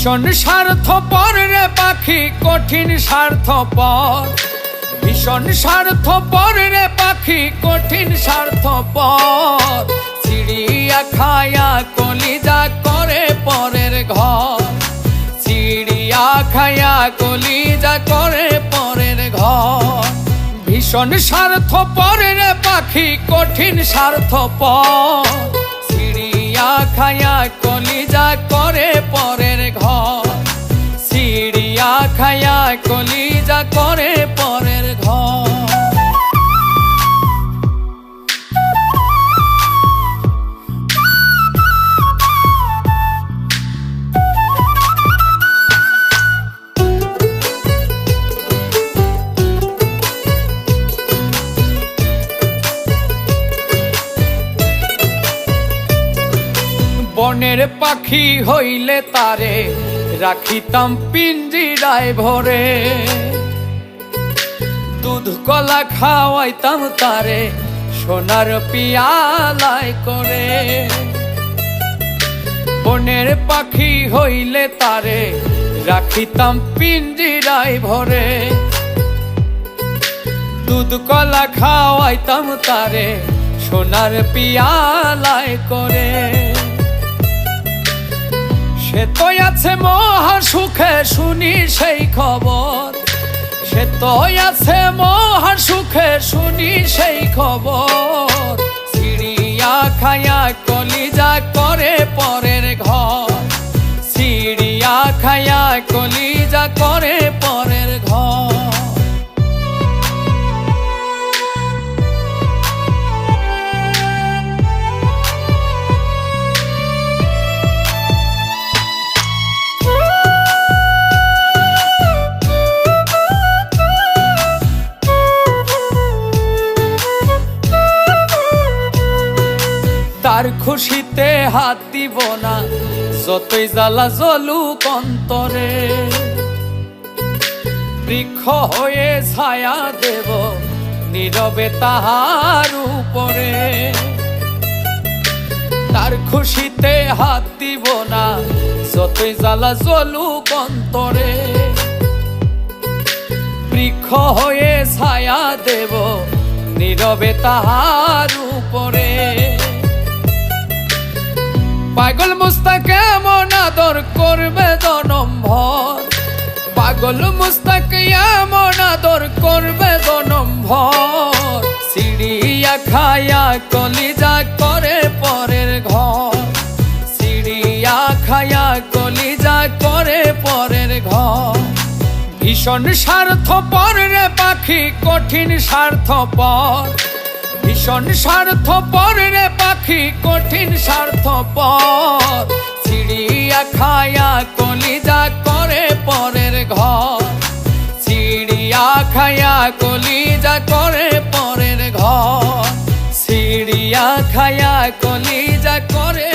ভীষণ স্বার্থপর রে পাখি, কঠিন স্বার্থপর। ভীষণ স্বার্থপর রে পাখি, কঠিন স্বার্থপর। চিড়িয়া খায়া কলিজা করে পরের ঘর। চিড়িয়া খায়া কলিজা করে পরের ঘর। ভীষণ স্বার্থপর রে পাখি, কঠিন স্বার্থপর। চিড়িয়া খায়া কলিজা করে পরের ঘর। চিড়িয়া খায়া কলিজা করে পরের ঘর। বনের পাখি হইলে তারে রাখিতাম পিঞ্জিরায় ভরে। দুধ কলা খাওয়াইতাম তারে সোনার পিয়ালায় করে। বনের পাখি হইলে তারে রাখিতাম পিঞ্জিরায় ভরে। দুধ কলা খাওয়াইতাম তারে সোনার পিয়ালায় করে। সে তো আছে মহা সুখে শুনি সেই খবর। সে তো আছে মহা সুখে শুনি সেই খবর। চিড়িয়া খায়া কলিজা করে পরের ঘর। চিড়িয়া খায়া কলিজা করে পরের ঘর। তার খুশিতে হাত দিব না, যতই জ্বালা জ্বলুক অন্তরে। বৃক্ষ হয়ে ছায়া দেব নীরবে তাহার উপরে। তার খুশিতে হাত দিব না, যতই জ্বালা জ্বলুক অন্তরে। বৃক্ষ হয়ে ছায়া দেব নীরবে তাহার উপরে। পাগল মুস্তাক এমন আদর করবে জনম ভর। পাগল মুস্তাক এমন আদর করবে জনম ভর। চিড়িয়া খায়া কলিজা করে পরের ঘর। চিড়িয়া খায়া কলিজা করে পরের ঘর। ভীষণ স্বার্থপর রে পাখি, কঠিন স্বার্থপর। ভীষণ স্বার্থপর রে পাখি, কঠিন স্বার্থপর। চিড়িয়া খায়া কলিজা করে পরের ঘর। চিড়িয়া খায়া কলিজা করে পরের ঘর। চিড়িয়া খায়া কলিজা করে